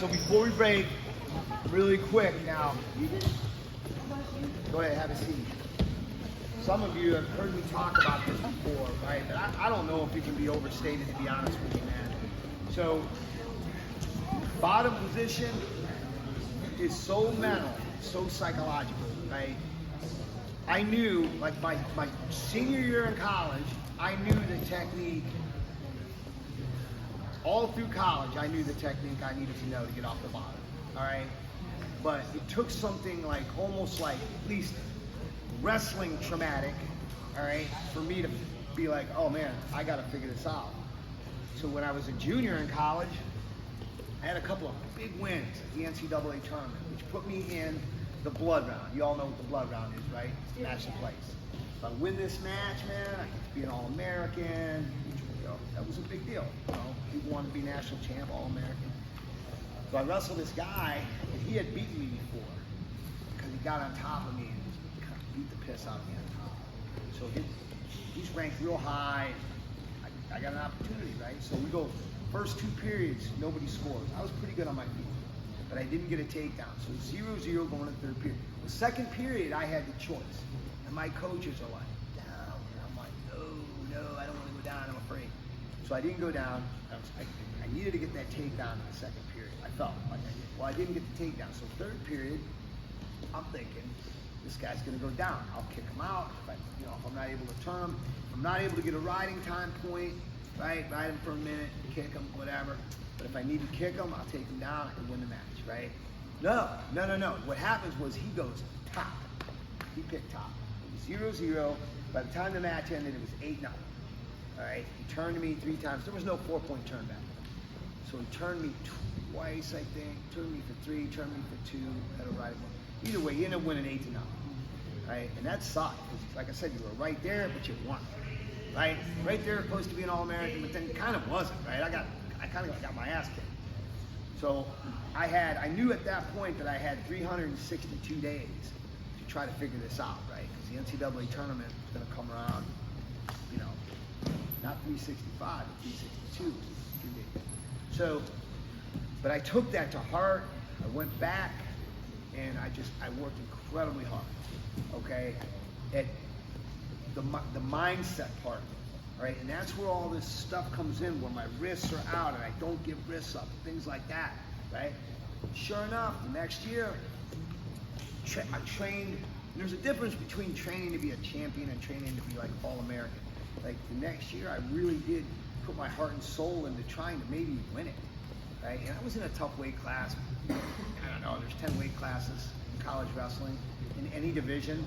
So before we break, really quick now, go ahead, have a seat. Some of you have heard me talk about this before, right? But I don't know if it can be overstated, to be honest with you, man. So, bottom position is so mental, so psychological, right? I knew, like my senior year in college, I knew the technique. All through college, I knew the technique I needed to know to get off the bottom, all right? But it took something like, almost like at least wrestling traumatic, all right, for me to be like, oh man, I gotta figure this out. So when I was a junior in college, I had a couple of big wins at the NCAA tournament, which put me in the blood round. You all know what the blood round is, right? It's the match of place. If I win this match, man, I get to be an All-American. That was a big deal. You know, people wanted to be national champ, All-American. So I wrestled this guy, and he had beaten me before because he got on top of me and kind of beat the piss out of me on top. So he's ranked real high. I got an opportunity, right? So we go first two periods, nobody scores. I was pretty good on my feet, but I didn't get a takedown. So 0-0 going to the third period. The second period, I had the choice, and my coaches are like, down. And I'm like, no, I don't want to go down. I'm afraid. So I didn't go down. I needed to get that takedown in the second period. I felt like I did. Well, I didn't get the takedown. So third period, I'm thinking, this guy's going to go down. I'll kick him out. If I'm not able to turn him, if I'm not able to get a riding time point, right? Ride him for a minute, kick him, whatever. But if I need to kick him, I'll take him down and win the match, right? No. What happens was he goes top. He picked top. It was 0-0. By the time the match ended, it was 8-0. All right, he turned to me 3 times. There was no 4-point turn back. So he turned me twice, I think. Turned me for 3, turned me for 2, had a right one. Either way, he ended up winning 8-0. Right, and that sucked. Like I said, you were right there, but you won. Right, right there, supposed to be an All-American, but then it kind of wasn't. Right, I kind of got my ass kicked. So I knew at that point that I had 362 days to try to figure this out. Right, because the NCAA tournament was going to come around. You know. Not 365, but 362. So, but I took that to heart. I went back, and I worked incredibly hard. Okay, at the mindset part, right? And that's where all this stuff comes in, where my wrists are out and I don't give wrists up, things like that, right? Sure enough, the next year, I trained. There's a difference between training to be a champion and training to be like All-American. Like the next year, I really did put my heart and soul into trying to maybe win it, right? And I was in a tough weight class. I don't know, there's 10 weight classes in college wrestling in any division,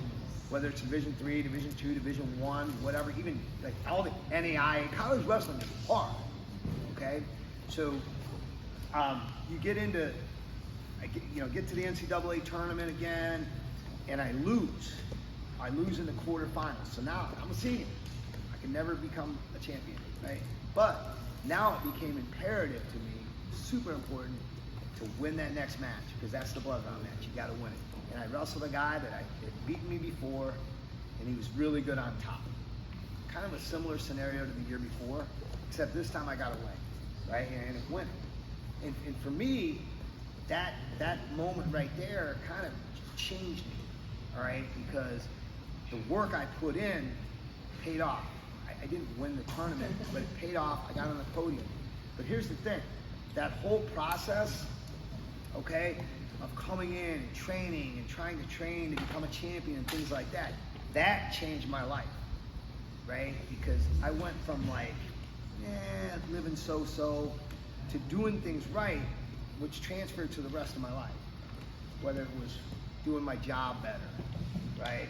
whether it's Division 3, Division 2, Division 1, whatever, even like all the NAI. College wrestling is hard, okay? So you get into, get to the NCAA tournament again, and I lose. I lose in the quarterfinals. So now I'm a senior. Can never become a champion, right? But now it became imperative to me, super important, to win that next match, because that's the blood round match. You got to win it. And I wrestled a guy that had beaten me before, and he was really good on top. Kind of a similar scenario to the year before, except this time I got away, right? And it went. And for me, that moment right there kind of changed me, all right? Because the work I put in paid off. I didn't win the tournament, but it paid off. I got on the podium. But here's the thing, that whole process, okay, of coming in and training and trying to train to become a champion and things like that, that changed my life, right? Because I went from like, living so-so to doing things right, which transferred to the rest of my life. Whether it was doing my job better, right?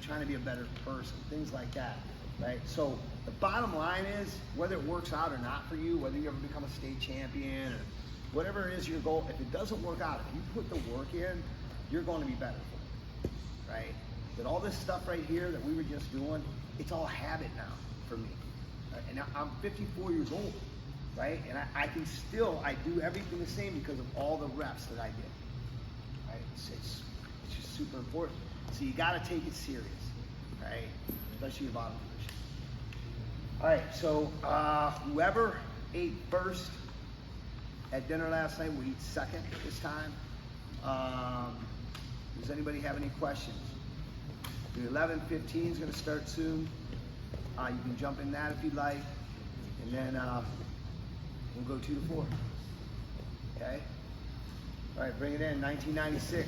Trying to be a better person, things like that. Right? So the bottom line is, whether it works out or not for you, whether you ever become a state champion or whatever it is your goal, if it doesn't work out, if you put the work in, you're going to be better for it, right? But all this stuff right here that we were just doing, it's all habit now for me. Right? And I'm 54 years old, right? And I do everything the same because of all the reps that I did, right? It's just super important. So you got to take it serious, right? Especially your bottom position. All right, so whoever ate first at dinner last night. We eat second this time. Does anybody have any questions? The 11:15 is going to start soon. You can jump in that if you'd like, and then we'll go 2 to 4. Okay? All right, bring it in. 1996.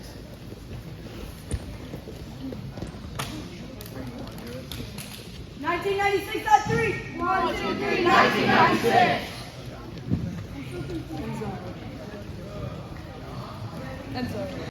1996 at 3. 1, 2, 3, 1996. I'm sorry.